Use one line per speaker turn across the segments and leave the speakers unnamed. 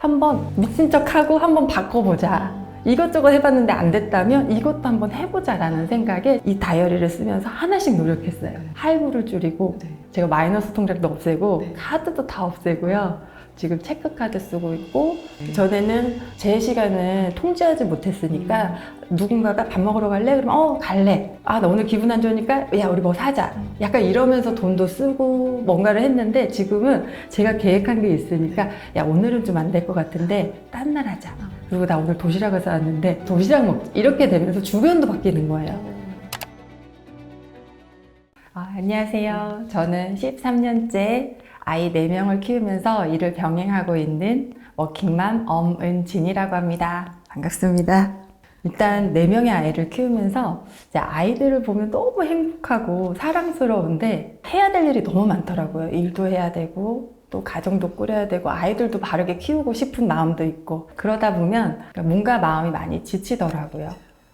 한번 미친 척하고 한번 바꿔보자. 이것저것 해봤는데 안 됐다면 이것도 한번 해보자 라는 생각에 이 다이어리를 쓰면서 하나씩 노력했어요. 할부를 줄이고 제가 마이너스 통장도 없애고 카드도 다 없애고요. 지금 체크카드 쓰고 있고 전에는 제 시간을 통제하지 못했으니까 누군가가 밥 먹으러 갈래? 그러면 갈래. 아, 나 오늘 기분 안 좋으니까 야, 우리 뭐 사자. 약간 이러면서 돈도 쓰고 뭔가를 했는데 지금은 제가 계획한 게 있으니까 야, 오늘은 좀 안 될 것 같은데 딴 날 하자. 그리고 나 오늘 도시락을 싸왔는데 도시락 먹자. 이렇게 되면서 주변도 바뀌는 거예요. 안녕하세요. 저는 13년째 아이 4명을 키우면서 일을 병행하고 있는 워킹맘 엄은진이라고 합니다. 반갑습니다. 일단 4명의 아이를 키우면서 이제 아이들을 보면 너무 행복하고 사랑스러운데 해야 될 일이 너무 많더라고요. 일도 해야 되고 또 가정도 꾸려야 되고 아이들도 바르게 키우고 싶은 마음도 있고 그러다 보면 뭔가 마음이 많이 지치더라고요.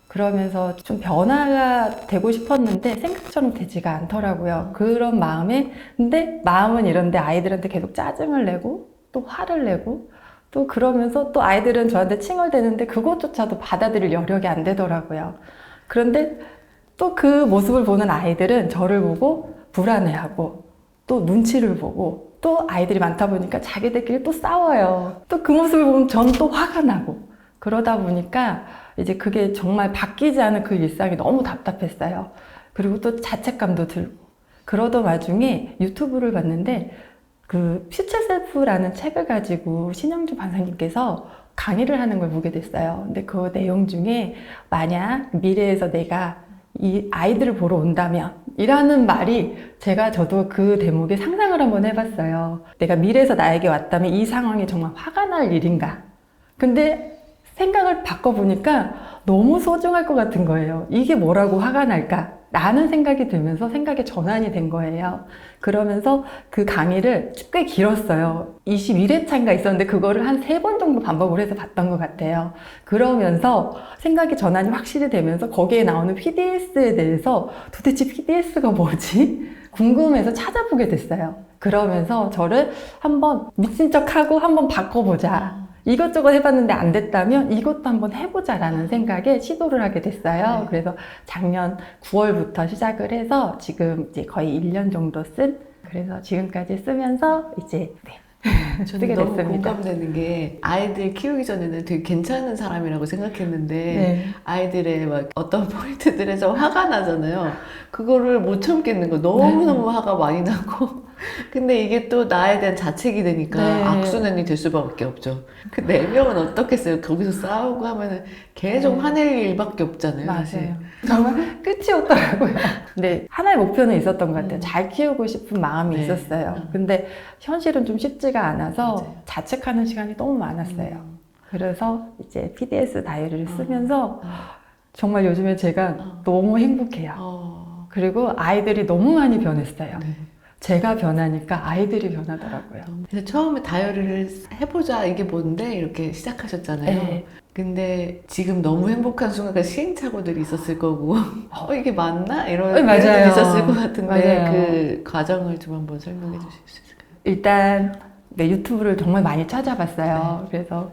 그러면서 좀 변화가 되고 싶었는데 생각처럼 되지가 않더라고요. 그런 마음에 근데 마음은 이런데 아이들한테 계속 짜증을 내고 또 화를 내고 또 그러면서 또 아이들은 저한테 칭얼대는데 그것조차도 받아들일 여력이 안 되더라고요. 그런데 또 그 모습을 보는 아이들은 저를 보고 불안해하고 또 눈치를 보고 또 아이들이 많다 보니까 자기들끼리 또 싸워요. 또 그 모습을 보면 전 또 화가 나고 그러다 보니까 이제 그게 정말 바뀌지 않은 그 일상이 너무 답답했어요. 그리고 또 자책감도 들고 그러던 와중에 유튜브를 봤는데 그 퓨처 셀프라는 책을 가지고 신영주 판사님께서 강의를 하는 걸 보게 됐어요. 근데 그 내용 중에 만약 미래에서 내가 이 아이들을 보러 온다면 이라는 말이 저도 그 대목에 상상을 한번 해봤어요. 내가 미래에서 나에게 왔다면 이 상황이 정말 화가 날 일인가? 근데 생각을 바꿔보니까 너무 소중할 것 같은 거예요. 이게 뭐라고 화가 날까? 라는 생각이 들면서 생각의 전환이 된 거예요. 그러면서 그 강의를 꽤 길었어요. 21회차인가 있었는데 그거를 한 3번 정도 반복을 해서 봤던 것 같아요. 그러면서 생각의 전환이 확실히 되면서 거기에 나오는 PDS에 대해서 도대체 PDS가 뭐지? 궁금해서 찾아보게 됐어요. 그러면서 저를 한번 미친 척하고 한번 바꿔보자. 이것저것 해봤는데 안 됐다면 이것도 한번 해보자 라는 생각에 시도를 하게 됐어요. 그래서 작년 9월부터 시작을 해서 지금 이제 거의 1년 정도 그래서 지금까지 쓰면서 이제
저는 너무 공감되는 게 아이들 키우기 전에는 되게 괜찮은 사람이라고 생각했는데 아이들의 막 어떤 포인트들에서 화가 나잖아요. 그거를 못 참겠는 거 너무너무 화가 많이 나고 근데 이게 또 나에 대한 자책이 되니까 악순환이 될 수밖에 없죠. 그 4명은 어떻겠어요? 거기서 싸우고 하면은 계속 화낼 일밖에 없잖아요.
맞아요. 정말 끝이 없더라고요. 근데 하나의 목표는 있었던 것 같아요. 잘 키우고 싶은 마음이 있었어요. 근데 현실은 좀 쉽지가 않아서 자책하는 시간이 너무 많았어요. 그래서 이제 PDS 다이어리를 쓰면서 정말 요즘에 제가 너무 행복해요. 그리고 아이들이 너무 많이 변했어요. 제가 변하니까 아이들이 변하더라고요.
그래서 처음에 다이어리를 해보자 이게 뭔데 이렇게 시작하셨잖아요. 근데 지금 너무 행복한 순간과 시행착오들이 있었을 거고 이게 맞나? 이런 일들이 있었을 것 같은데 그 과정을 좀 한번 설명해 주실 수 있을까요?
일단 유튜브를 정말 많이 찾아봤어요. 그래서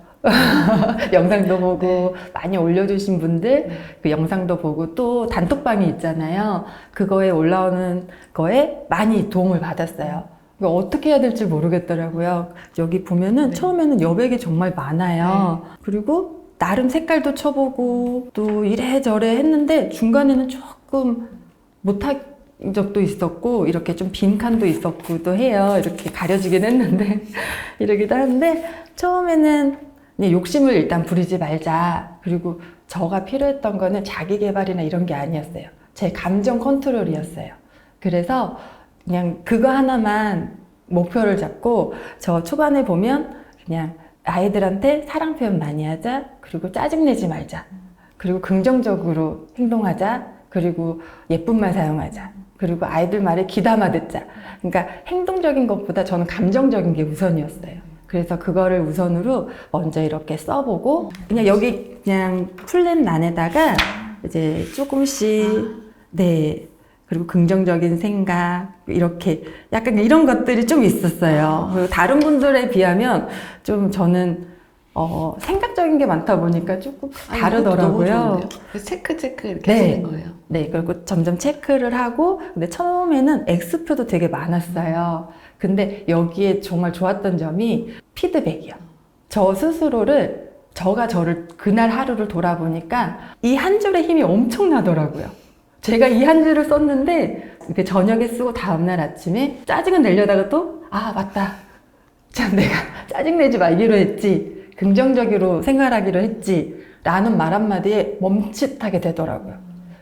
영상도 보고 많이 올려주신 분들 그 영상도 보고 또 단톡방이 있잖아요. 그거에 올라오는 거에 많이 도움을 받았어요. 어떻게 해야 될지 모르겠더라고요. 여기 보면은 처음에는 여백이 정말 많아요. 그리고 나름 색깔도 쳐보고 또 이래저래 했는데 중간에는 조금 못할 적도 있었고 이렇게 좀 빈 칸도 있었기도 해요. 이렇게 가려지긴 했는데 이러기도 하는데 처음에는 욕심을 일단 부리지 말자. 그리고 저가 필요했던 거는 자기 개발이나 이런 게 아니었어요. 제 감정 컨트롤이었어요. 그래서 그냥 그거 하나만 목표를 잡고 저 초반에 보면 그냥 아이들한테 사랑 표현 많이 하자. 그리고 짜증내지 말자. 그리고 긍정적으로 행동하자. 그리고 예쁜 말 사용하자. 그리고 아이들 말에 귀담아 듣자. 그러니까 행동적인 것보다 저는 감정적인 게 우선이었어요. 그래서 그거를 우선으로 먼저 이렇게 써보고 그냥 여기 그냥 풀린 란에다가 이제 조금씩 그리고 긍정적인 생각 이렇게 약간 이런 것들이 좀 있었어요. 그리고 다른 분들에 비하면 좀 저는 생각적인 게 많다 보니까 조금
아니,
다르더라고요.
너무 좋은데요? 체크 이렇게
네.
하시는 거예요.
네, 그리고 점점 체크를 하고, 근데 처음에는 X표도 되게 많았어요. 근데 여기에 정말 좋았던 점이 피드백이요. 저 스스로를, 저가 저를 그날 하루를 돌아보니까 이 한 줄의 힘이 엄청나더라고요. 제가 이 한 줄을 썼는데, 이렇게 저녁에 쓰고 다음날 아침에 짜증은 내려다가 또, 아, 맞다. 참, 내가 짜증내지 말기로 했지. 긍정적으로 생활하기로 했지. 라는 말 한마디에 멈칫하게 되더라고요.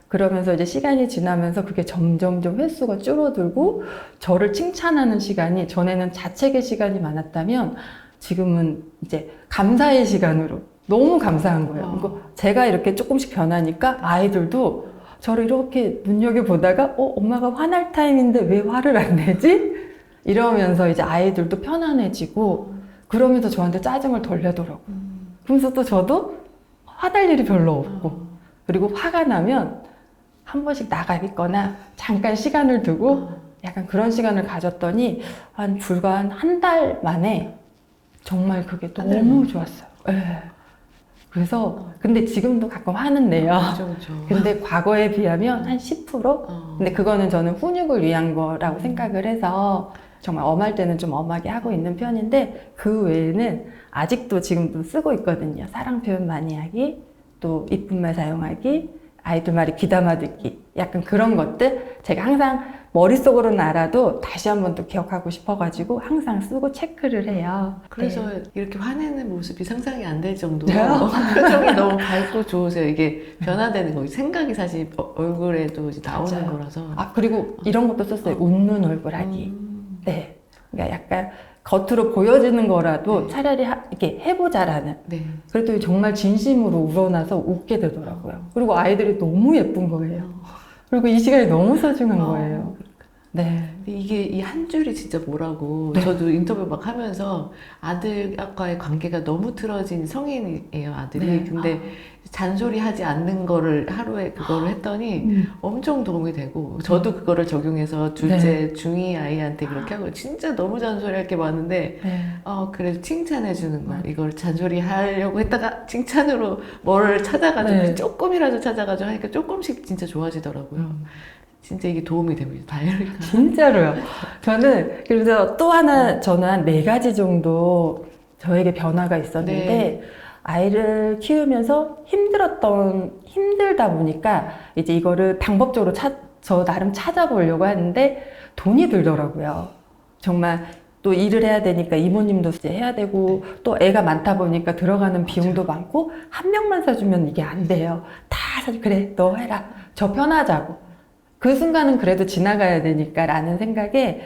그러면서 이제 시간이 지나면서 그게 점점 좀 횟수가 줄어들고 저를 칭찬하는 시간이 전에는 자책의 시간이 많았다면 지금은 이제 감사의 시간으로 너무 감사한 거예요. 그리고 제가 이렇게 조금씩 변하니까 아이들도 저를 이렇게 눈여겨보다가 엄마가 화날 타임인데 왜 화를 안 내지? 이러면서 이제 아이들도 편안해지고 그러면서 저한테 짜증을 덜 내더라고요. 그러면서 또 저도 화날 일이 별로 없고 그리고 화가 나면 한 번씩 나가겠거나 잠깐 시간을 두고 약간 그런 시간을 가졌더니 불과 한 달 만에 정말 그게 너무 좋았어요. 네. 그래서 근데 지금도 가끔 화는 내요.
그렇죠.
근데 과거에 비하면 한 10%? 근데 그거는 저는 훈육을 위한 거라고 생각을 해서 정말 엄할 때는 좀 엄하게 하고 있는 편인데 그 외에는 아직도 지금도 쓰고 있거든요. 사랑 표현 많이 하기, 또 이쁜 말 사용하기, 아이들 말이 귀담아 듣기, 약간 그런 것들 제가 항상 머릿속으로는 알아도 다시 한번 또 기억하고 싶어가지고 항상 쓰고 체크를 해요.
그래서 이렇게 화내는 모습이 상상이 안 될 정도로
네.
표정이 너무 밝고 좋으세요. 이게 변화되는 거, 생각이 사실 얼굴에도 이제 나오는
맞아요.
거라서.
그리고 이런 것도 썼어요. 웃는 얼굴 하기. 네. 그러니까 약간 겉으로 보여지는 거라도 차라리 이렇게 해보자라는.
네.
그래도 정말 진심으로 우러나서 웃게 되더라고요. 그리고 아이들이 너무 예쁜 거예요. 그리고 이 시간이 너무 소중한 거예요. 네.
이게 이 한 줄이 진짜 뭐라고.
네.
저도 인터뷰 막 하면서 아들과의 관계가 너무 틀어진 성인이에요, 아들이.
네.
근데 잔소리 하지 않는 거를 하루에 그거를 했더니 엄청 도움이 되고 저도 그거를 적용해서 둘째 중2 아이한테 그렇게 하고 진짜 너무 잔소리 할 게 많은데
네.
그래도 칭찬해 주는 거. 이걸 잔소리 하려고 했다가 칭찬으로 뭐를 찾아가지고
네.
조금이라도 찾아가지고 하니까 조금씩 진짜 좋아지더라고요. 진짜 이게 도움이 됩니다. 다이어리가.
진짜로요. 저는 그래서 또 하나 저는 한 4가지 정도 저에게 변화가 있었는데
네.
아이를 키우면서 힘들다 보니까 이제 이거를 방법적으로 저 나름 찾아보려고 하는데 돈이 들더라고요. 정말 또 일을 해야 되니까 이모님도 이제 해야 되고 또 애가 많다 보니까 들어가는 비용도 많고 한 명만 사주면 이게 안 돼요. 다 사주 그래 너 해라. 저 편하자고. 그 순간은 그래도 지나가야 되니까 라는 생각에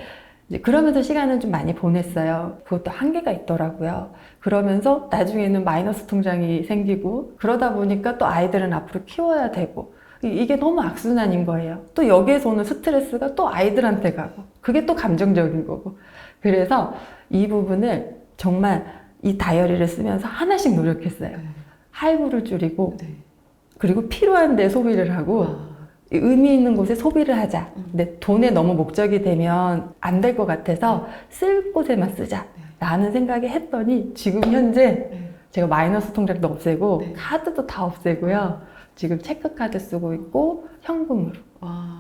이제 그러면서 시간을 좀 많이 보냈어요. 그것도 한계가 있더라고요. 그러면서 나중에는 마이너스 통장이 생기고 그러다 보니까 또 아이들은 앞으로 키워야 되고 이게 너무 악순환인 거예요. 또 여기에서 오는 스트레스가 또 아이들한테 가고 그게 또 감정적인 거고 그래서 이 부분을 정말 이 다이어리를 쓰면서 하나씩 노력했어요. 할부를 줄이고 그리고 필요한 데 소비를 하고 의미 있는 곳에 소비를 하자. 근데 돈에 너무 목적이 되면 안 될 것 같아서 쓸 곳에만 쓰자. 라는 생각이 했더니 지금 현재 제가 마이너스 통장도 없애고 카드도 다 없애고요. 지금 체크카드 쓰고 있고 현금으로.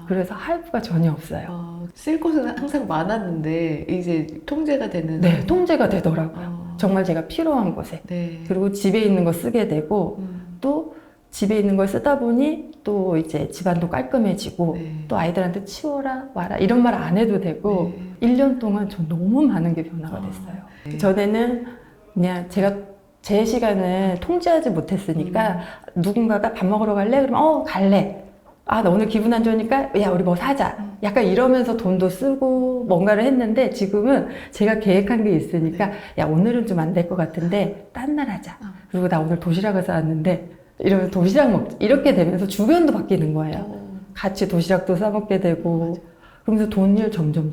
그래서 할부가 전혀 없어요.
쓸 곳은 항상 많았는데 이제 통제가 되는.
네, 통제가 되더라고요. 정말 제가 필요한 곳에.
네.
그리고 집에 있는 거 쓰게 되고 또 집에 있는 걸 쓰다 보니 또 이제 집안도 깔끔해지고 또 아이들한테 치워라 와라 이런 말 안 해도 되고 1년 동안 전 너무 많은 게 변화가 됐어요. 전에는 그냥 제가 제 시간을 통제하지 못했으니까 누군가가 밥 먹으러 갈래? 그러면 갈래. 나 오늘 기분 안 좋으니까 야 우리 뭐 사자. 약간 이러면서 돈도 쓰고 뭔가를 했는데 지금은 제가 계획한 게 있으니까 야 오늘은 좀 안 될 것 같은데 딴 날 하자. 그리고 나 오늘 도시락을 싸왔는데 이러면 도시락 먹자. 이렇게 되면서 주변도 바뀌는 거예요. 같이 도시락도 싸먹게 되고 그러면서 돈을 점점.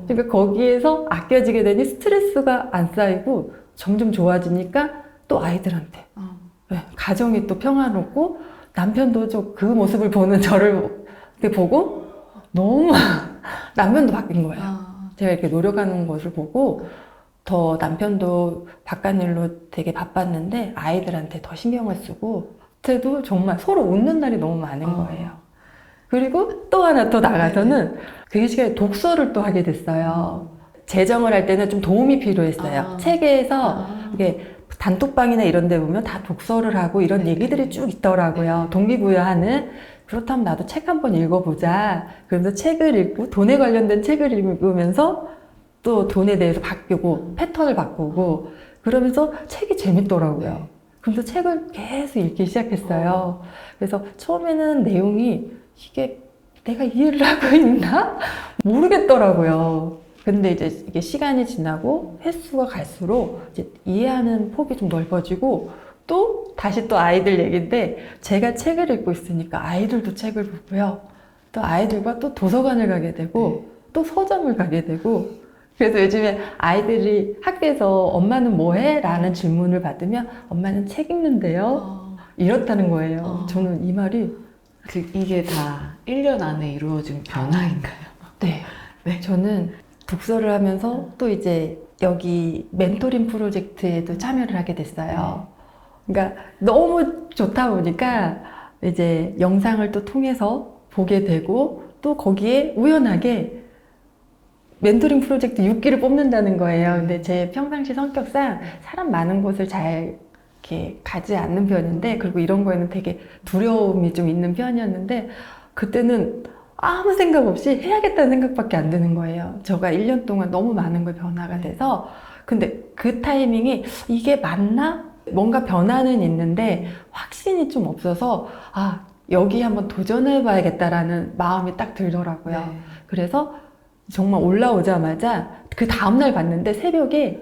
그러니까 거기에서 아껴지게 되니 스트레스가 안 쌓이고 점점 좋아지니까 또 아이들한테 가정이 또 평화롭고 남편도 그 모습을 보는 저를 이렇게 보고 너무 남편도 바뀐 거예요. 제가 이렇게 노력하는 것을 보고 더 남편도 바깥일로 되게 바빴는데 아이들한테 더 신경을 쓰고 그때도 정말 서로 웃는 날이 너무 많은 거예요. 그리고 또 하나 또 나가서는 그 시간에 독서를 또 하게 됐어요. 재정을 할 때는 좀 도움이 필요했어요. 책에서 이게 단톡방이나 이런 데 보면 다 독서를 하고 이런 얘기들이 쭉 있더라고요. 동기부여하는. 그렇다면 나도 책 한번 읽어보자. 그러면서 책을 읽고 돈에 관련된 책을 읽으면서 또 돈에 대해서 바꾸고 패턴을 바꾸고 그러면서 책이 재밌더라고요. 그래서 책을 계속 읽기 시작했어요. 그래서 처음에는 내용이 이게 내가 이해를 하고 있나? 모르겠더라고요. 근데 이제 이게 시간이 지나고 횟수가 갈수록 이제 이해하는 폭이 좀 넓어지고 또 다시 또 아이들 얘기인데 제가 책을 읽고 있으니까 아이들도 책을 보고요. 또 아이들과 또 도서관을 가게 되고 또 서점을 가게 되고 그래서 요즘에 아이들이 학교에서 엄마는 뭐 해? 라는 질문을 받으면 엄마는 책 읽는데요. 이렇다는 거예요. 저는 이 말이
이게 다 1년 안에 이루어진 변화인가요?
네. 저는 독서를 하면서 또 이제 여기 멘토링 프로젝트에도 참여를 하게 됐어요. 그러니까 너무 좋다 보니까 이제 영상을 또 통해서 보게 되고 또 거기에 우연하게 멘토링 프로젝트 6기를 뽑는다는 거예요. 근데 제 평상시 성격상 사람 많은 곳을 잘 이렇게 가지 않는 편인데 그리고 이런 거에는 되게 두려움이 좀 있는 편이었는데 그때는 아무 생각 없이 해야겠다는 생각밖에 안 드는 거예요. 제가 1년 동안 너무 많은 걸 변화가 돼서 근데 그 타이밍이 이게 맞나? 뭔가 변화는 있는데 확신이 좀 없어서 아 여기 한번 도전해 봐야겠다라는 마음이 딱 들더라고요. 그래서 정말 올라오자마자 그 다음날 봤는데 새벽에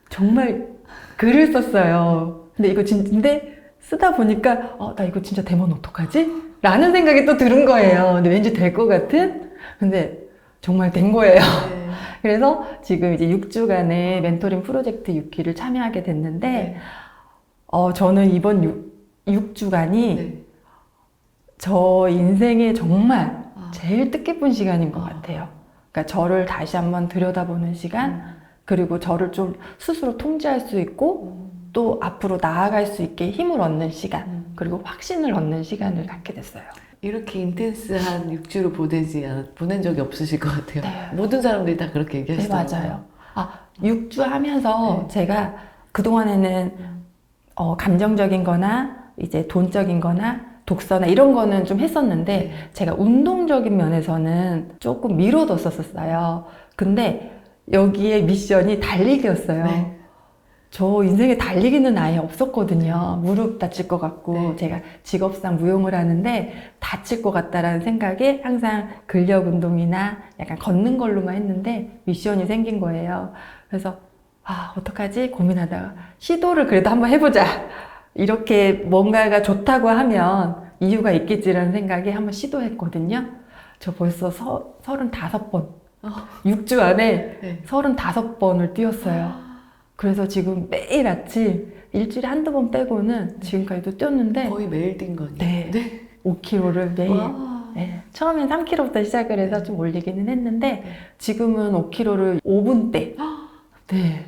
정말 글을 썼어요. 근데 이거 근데 쓰다 보니까 나 이거 진짜 되면 어떡하지? 라는 생각이 또 드는 거예요. 근데 왠지 될 것 같은? 근데 정말 된 거예요. 그래서 지금 이제 6주간의 멘토링 프로젝트 6기를 참여하게 됐는데 저는 이번 6주간이 저 인생에 정말 제일 뜻깊은 시간인 것 같아요. 그러니까 저를 다시 한번 들여다보는 시간, 그리고 저를 좀 스스로 통제할 수 있고 또 앞으로 나아갈 수 있게 힘을 얻는 시간, 그리고 확신을 얻는 시간을 갖게 됐어요.
이렇게 인텐스한 6주를 보낸 적이 없으실 것 같아요.
네.
모든 사람들이 다 그렇게 얘기하시더라고요.
네, 맞아요. 6주 하면서 제가 그동안에는 감정적인 거나 이제 돈적인 거나 독서나 이런 거는 좀 했었는데 제가 운동적인 면에서는 조금 미뤄뒀었어요. 근데 여기에 미션이 달리기였어요. 저 인생에 달리기는 아예 없었거든요. 무릎 다칠 것 같고 제가 직업상 무용을 하는데 다칠 것 같다라는 생각에 항상 근력 운동이나 약간 걷는 걸로만 했는데 미션이 생긴 거예요. 그래서 어떡하지? 고민하다가 시도를 그래도 한번 해보자. 이렇게 뭔가가 좋다고 하면 이유가 있겠지라는 생각에 한번 시도했거든요. 저 벌써 35번, 6주 안에 35번을 뛰었어요. 그래서 지금 매일 아침 일주일에 한두 번 빼고는 지금까지도 뛰었는데
거의 매일 뛴 거네요.
네. 5km를 매일. 네. 처음엔 3km부터 시작을 해서 좀 올리기는 했는데 지금은 5km를 5분대. 네.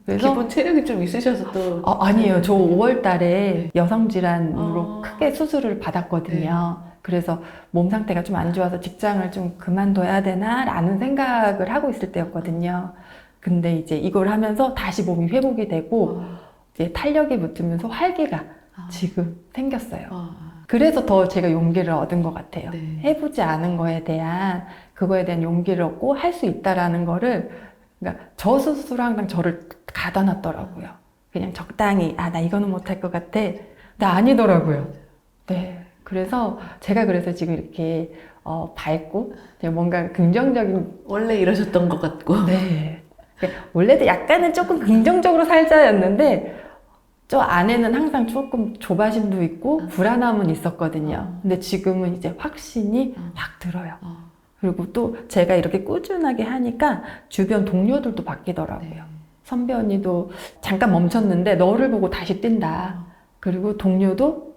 그래서
기본 체력이 좀 있으셔서 또
아니에요. 저 5월 달에 여성 질환으로 크게 수술을 받았거든요. 그래서 몸 상태가 좀 안 좋아서 직장을 좀 그만둬야 되나 라는 생각을 하고 있을 때였거든요. 근데 이제 이걸 하면서 다시 몸이 회복이 되고 이제 탄력이 붙으면서 활기가 지금 생겼어요. 그래서 더 제가 용기를 얻은 것 같아요. 해보지 않은 거에 대한 그거에 대한 용기를 얻고 할 수 있다라는 거를 그러니까 저 스스로 항상 저를 가다놨더라고요. 그냥 적당히 나 이거는 못할 것 같아. 나 아니더라고요. 네. 그래서 제가 그래서 지금 이렇게 밝고 뭔가 긍정적인
원래 이러셨던 것 같고
네. 원래도 약간은 조금 긍정적으로 살자였는데 저 안에는 항상 조금 조바심도 있고 불안함은 있었거든요. 근데 지금은 이제 확신이 확 들어요. 그리고 또 제가 이렇게 꾸준하게 하니까 주변 동료들도 바뀌더라고요. 선배 언니도 잠깐 멈췄는데 너를 보고 다시 뛴다. 그리고 동료도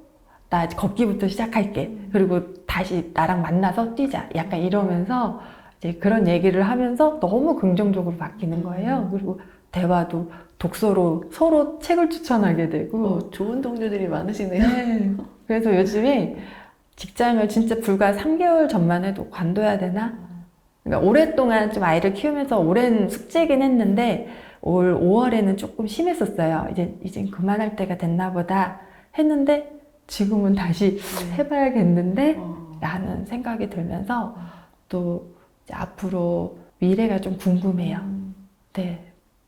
나 걷기부터 시작할게. 그리고 다시 나랑 만나서 뛰자. 약간 이러면서 이제 그런 얘기를 하면서 너무 긍정적으로 바뀌는 거예요. 그리고 대화도 독서로 서로 책을 추천하게 되고
좋은 동료들이 많으시네요.
네. 그래서 요즘에 직장을 진짜 불과 3개월 전만 해도 관둬야 되나? 그러니까 오랫동안 좀 아이를 키우면서 오랜 숙제긴 했는데 올 5월에는 조금 심했었어요. 이제 그만할 때가 됐나 보다 했는데 지금은 다시 해봐야겠는데 라는 생각이 들면서 또 이제 앞으로 미래가 좀 궁금해요. 네.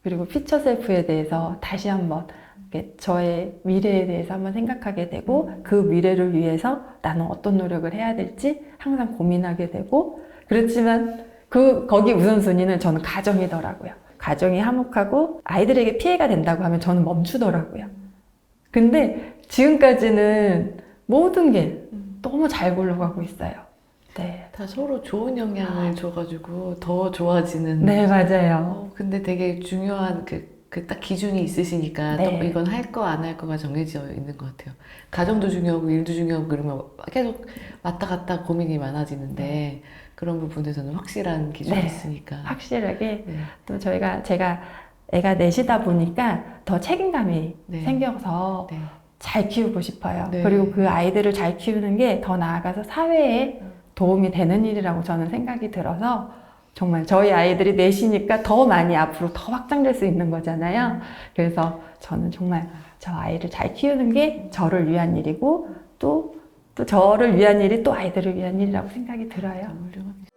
그리고 퓨처 셀프에 대해서 다시 한번 이렇게 저의 미래에 대해서 한번 생각하게 되고 그 미래를 위해서 나는 어떤 노력을 해야 될지 항상 고민하게 되고 그렇지만 거기 우선순위는 저는 가정이더라고요. 가정이 화목하고 아이들에게 피해가 된다고 하면 저는 멈추더라고요. 근데 지금까지는 모든 게 너무 잘 굴러가고 있어요. 네.
다 서로 좋은 영향을 줘가지고 더 좋아지는.
네, 맞아요.
근데 되게 중요한 그 딱 기준이 있으시니까
네.
또 이건 할 거 안 할 거가 정해져 있는 것 같아요. 가정도 중요하고 일도 중요하고 그러면 계속 왔다 갔다 고민이 많아지는데 그런 부분에서는 확실한 기준이
네.
있으니까.
확실하게
네.
또 제가 애가 넷이다 보니까 더 책임감이
네.
생겨서
네.
잘 키우고 싶어요.
네.
그리고 그 아이들을 잘 키우는 게 더 나아가서 사회에 도움이 되는 일이라고 저는 생각이 들어서 정말 저희 아이들이 넷이니까 더 많이 앞으로 더 확장될 수 있는 거잖아요. 그래서 저는 정말 저 아이를 잘 키우는 게 저를 위한 일이고 또 저를 위한 일이 또 아이들을 위한 일이라고 생각이 들어요.
훌륭합니다.